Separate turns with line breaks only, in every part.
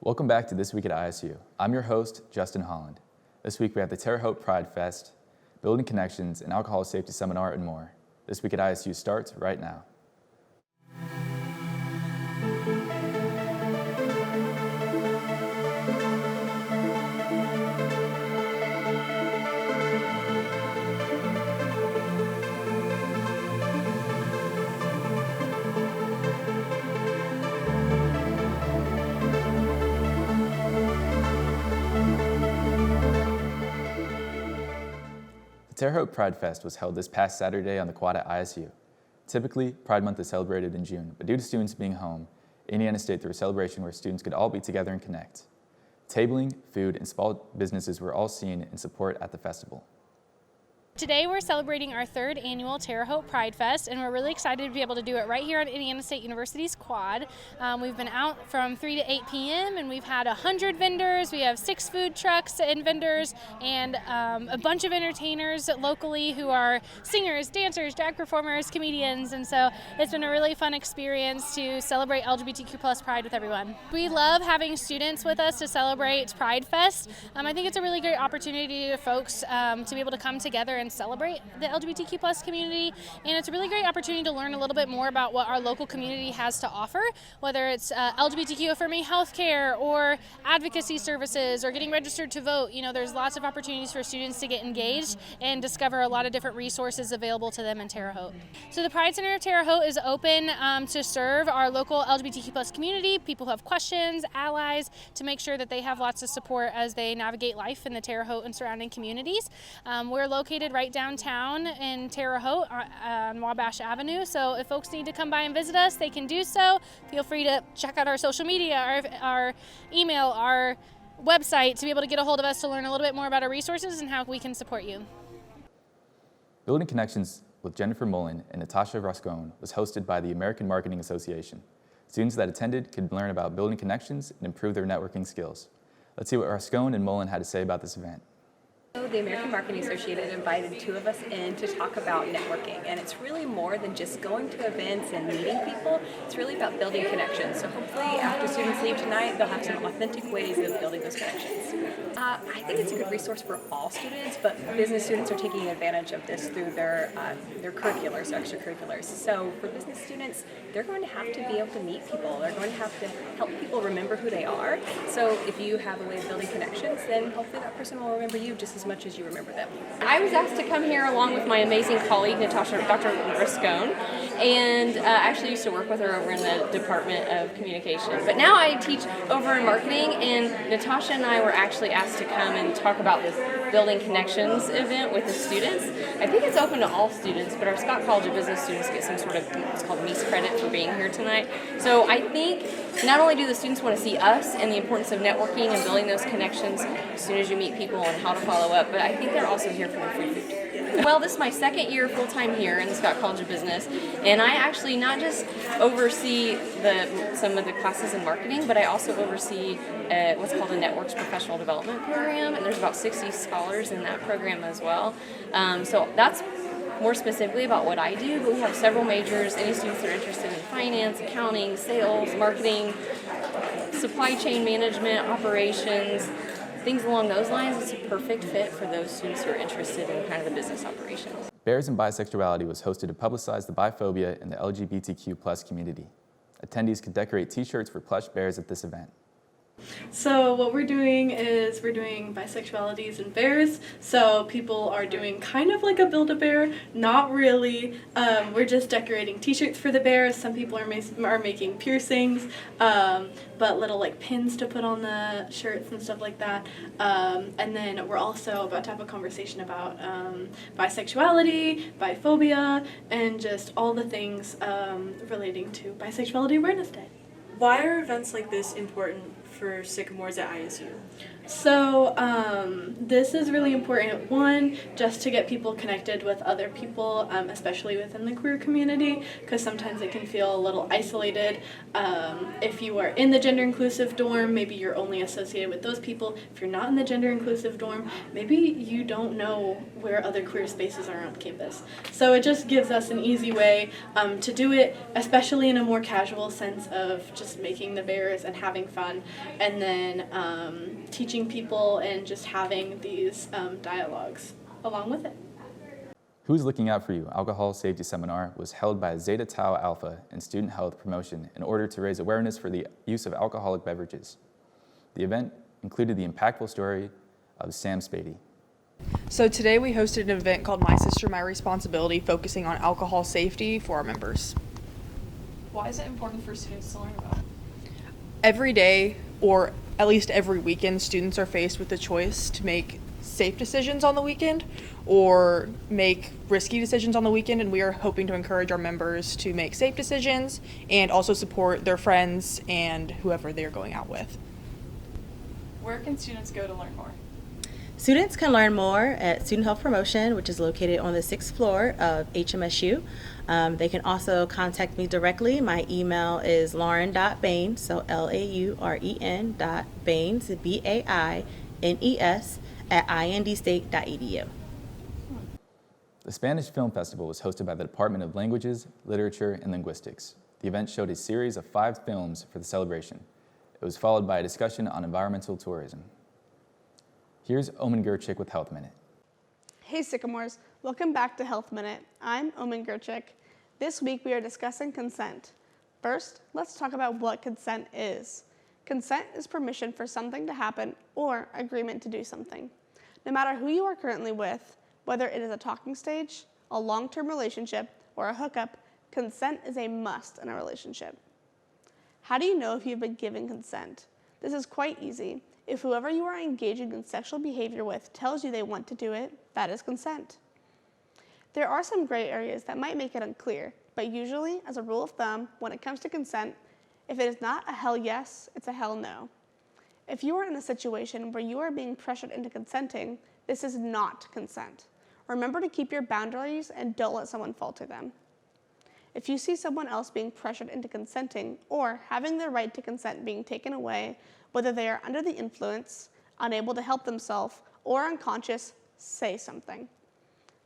Welcome back to This Week at ISU. I'm your host, Justin Holland. This week we have the Terre Haute Pride Fest, Building Connections, an alcohol safety seminar, and more. This Week at ISU starts right now. The Terre Haute Pride Fest was held this past Saturday on the quad at ISU. Typically, Pride Month is celebrated in June, but due to students being home, Indiana State threw a celebration where students could all be together and connect. Tabling, food, and small businesses were all seen in support at the festival.
Today we're celebrating our third annual Terre Haute Pride Fest, and we're really excited to be able to do it right here on Indiana State University's quad. We've been out from 3 to 8 p.m. and we've had 100 vendors. We have 6 food trucks and vendors and a bunch of entertainers locally who are singers, dancers, drag performers, comedians, and so it's been a really fun experience to celebrate LGBTQ plus Pride with everyone. We love having students with us to celebrate Pride Fest. I think it's a really great opportunity for folks to be able to come together and celebrate the LGBTQ plus community, and it's a really great opportunity to learn a little bit more about what our local community has to offer, whether it's LGBTQ affirming healthcare or advocacy services or getting registered to vote. You know, there's lots of opportunities for students to get engaged and discover a lot of different resources available to them in Terre Haute. So the Pride Center of Terre Haute is open to serve our local LGBTQ plus community, people who have questions, allies, to make sure that they have lots of support as they navigate life in the Terre Haute and surrounding communities. We're located right downtown in Terre Haute on Wabash Avenue, so if folks need to come by and visit us, they can do so. Feel free to check out our social media, our email, our website to be able to get a hold of us to learn a little bit more about our resources and how we can support you.
Building Connections with Jennifer Mullen and Natasha Rascone was hosted by the American Marketing Association. Students that attended could learn about building connections and improve their networking skills. Let's see what Rascone and Mullen had to say about this event.
The American Marketing Association invited 2 of us in to talk about networking, and it's really more than just going to events and meeting people. It's really about building connections. So hopefully after students leave tonight, they'll have some authentic ways of building those connections. I think it's a good resource for all students, but business students are taking advantage of this through their curriculars, extracurriculars. So for business students, they're going to have to be able to meet people. They're going to have to help people remember who they are. So if you have a way of building connections, then hopefully that person will remember you just as much as you remember them.
I was asked to come here along with my amazing colleague, Dr. Rascone, and I actually used to work with her over in the Department of Communication. But now I teach over in marketing, and Natasha and I were actually asked to come and talk about this Building Connections event with the students. I think it's open to all students, but our Scott College of Business students get some sort of what's called Mies credit for being here tonight. So I think not only do the students want to see us and the importance of networking and building those connections as soon as you meet people and how to follow up, but I think they're also here for the free food. Well, this is my second year full-time here in the Scott College of Business, and I actually not just oversee some of the classes in marketing, but I also oversee what's called a Networks Professional Development Program, and there's about 60 scholars in that program as well. So that's more specifically about what I do, but we have several majors. Any students that are interested in finance, accounting, sales, marketing, supply chain management, operations, things along those lines, it's a perfect fit for those students who are interested in kind of the business operations.
Bears and Bisexuality was hosted to publicize the biphobia in the LGBTQ plus community. Attendees could decorate t-shirts for plush bears at this event.
So what we're doing is we're doing bisexualities and bears. So people are doing kind of like a Build-A-Bear, not really. We're just decorating t-shirts for the bears. Some people are making piercings, but little like pins to put on the shirts and stuff like that. And then we're also about to have a conversation about bisexuality, biphobia, and just all the things relating to Bisexuality Awareness Day.
Why are events like this important for Sycamores at ISU?
So this is really important, one, just to get people connected with other people, especially within the queer community, because sometimes it can feel a little isolated. If you are in the gender inclusive dorm, maybe you're only associated with those people. If you're not in the gender inclusive dorm, maybe you don't know where other queer spaces are on campus. So it just gives us an easy way to do it, especially in a more casual sense of just making the bears and having fun, and then teaching people and just having these dialogues along with it.
Who's Looking Out for You? Alcohol Safety Seminar was held by Zeta Tau Alpha and Student Health Promotion in order to raise awareness for the use of alcoholic beverages. The event included the impactful story of Sam Spady.
So today we hosted an event called My Sister, My Responsibility, focusing on alcohol safety for our members.
Why is it important for students to learn about?
Every day, or at least every weekend, students are faced with the choice to make safe decisions on the weekend or make risky decisions on the weekend, and we are hoping to encourage our members to make safe decisions and also support their friends and whoever they're going out with.
Where can students go to learn more?
Students can learn more at Student Health Promotion, which is located on the 6th floor of HMSU. They can also contact me directly. My email is lauren.baines, so LAUREN.baines, BAINES, at indstate.edu.
The Spanish Film Festival was hosted by the Department of Languages, Literature, and Linguistics. The event showed a series of 5 films for the celebration. It was followed by a discussion on environmental tourism. Here's Omen Gurchiek with Health Minute.
Hey Sycamores, welcome back to Health Minute. I'm Omen Gurchiek. This week we are discussing consent. First, let's talk about what consent is. Consent is permission for something to happen or agreement to do something. No matter who you are currently with, whether it is a talking stage, a long-term relationship, or a hookup, consent is a must in a relationship. How do you know if you've been given consent? This is quite easy. If whoever you are engaging in sexual behavior with tells you they want to do it, that is consent. There are some gray areas that might make it unclear, but usually, as a rule of thumb, when it comes to consent, if it is not a hell yes, it's a hell no. If you are in a situation where you are being pressured into consenting, this is not consent. Remember to keep your boundaries and don't let someone falter them. If you see someone else being pressured into consenting or having their right to consent being taken away, whether they are under the influence, unable to help themselves, or unconscious, say something.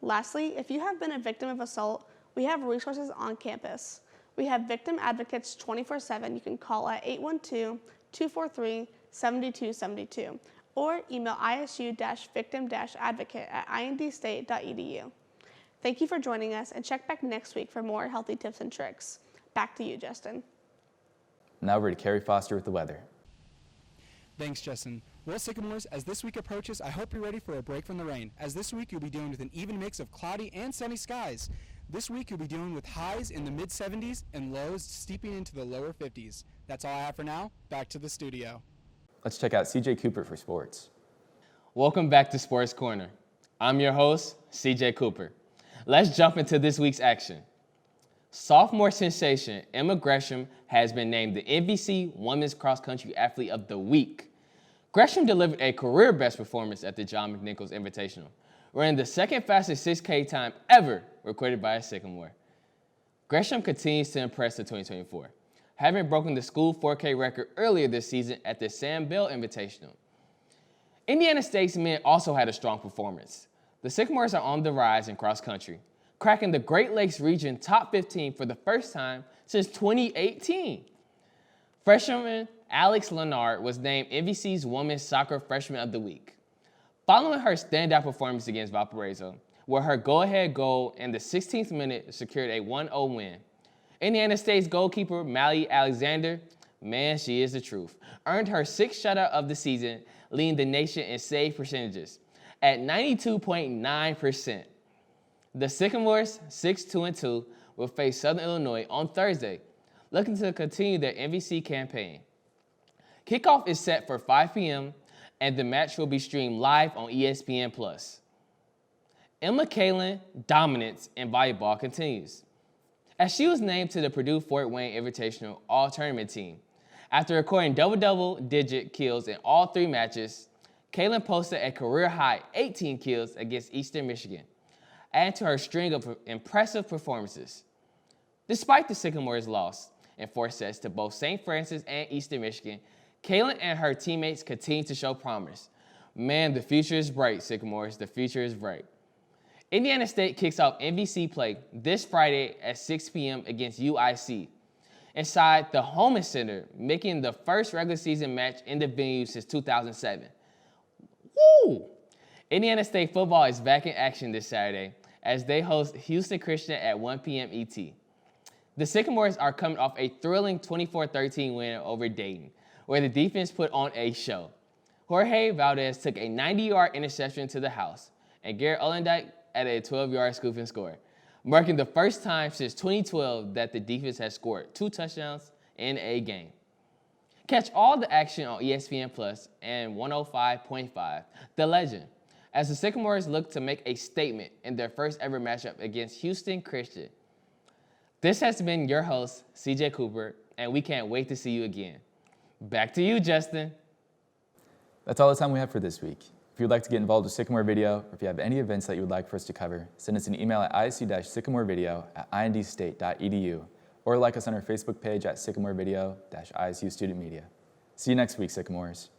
Lastly, if you have been a victim of assault, we have resources on campus. We have victim advocates 24/7 you can call at 812-243-7272 or email isu-victim-advocate@indstate.edu. Thank you for joining us, and check back next week for more healthy tips and tricks. Back to you, Justin.
Now over to Cary Foster with the weather.
Thanks, Justin. Well, Sycamores, as this week approaches, I hope you're ready for a break from the rain, as this week you'll be dealing with an even mix of cloudy and sunny skies. This week you'll be dealing with highs in the mid-70s and lows steeping into the lower 50s. That's all I have for now. Back to the studio.
Let's check out CJ Cooper for sports.
Welcome back to Sports Corner. I'm your host, CJ Cooper. Let's jump into this week's action. Sophomore sensation Emma Gresham has been named the NBC Women's Cross Country Athlete of the Week. Gresham delivered a career-best performance at the John McNichols Invitational, running the second fastest 6K time ever recorded by a Sycamore. Gresham continues to impress in 2024, having broken the school 4K record earlier this season at the Sam Bell Invitational. Indiana State's men also had a strong performance. The Sycamores are on the rise in cross country, cracking the Great Lakes region top 15 for the first time since 2018. Freshman Alex Leonard was named NBC's Women's Soccer Freshman of the Week. Following her standout performance against Valparaiso, where her go-ahead goal in the 16th minute secured a 1-0 win, Indiana State's goalkeeper Mally Alexander, man, she is the truth, earned her 6th shutout of the season, leading the nation in save percentages at 92.9%. The Sycamores, 6-2-2, will face Southern Illinois on Thursday, looking to continue their MVC campaign. Kickoff is set for 5 p.m., and the match will be streamed live on ESPN+. Emma Kalin dominance in volleyball continues, as she was named to the Purdue Fort Wayne Invitational All-Tournament team. After recording double-digit kills in all 3 matches, Kaylin posted a career-high 18 kills against Eastern Michigan, adding to her string of impressive performances. Despite the Sycamores' loss in 4 sets to both St. Francis and Eastern Michigan, Kaylin and her teammates continue to show promise. Man, the future is bright, Sycamores. The future is bright. Indiana State kicks off MVC play this Friday at 6 p.m. against UIC inside the Holland Center, making the first regular season match in the venue since 2007. Woo! Indiana State football is back in action this Saturday as they host Houston Christian at 1 p.m. ET. The Sycamores are coming off a thrilling 24-13 win over Dayton, where the defense put on a show. Jorge Valdez took a 90-yard interception to the house, and Garrett Ollendijk added a 12-yard scoop and score, marking the first time since 2012 that the defense has scored 2 touchdowns in a game. Catch all the action on ESPN Plus and 105.5, The Legend, as the Sycamores look to make a statement in their first ever matchup against Houston Christian. This has been your host, CJ Cooper, and we can't wait to see you again. Back to you, Justin.
That's all the time we have for this week. If you'd like to get involved with Sycamore Video, or if you have any events that you would like for us to cover, send us an email at isu-sycamorevideo@indstate.edu, or like us on our Facebook page at Sycamore Video-ISU Student Media. See you next week, Sycamores.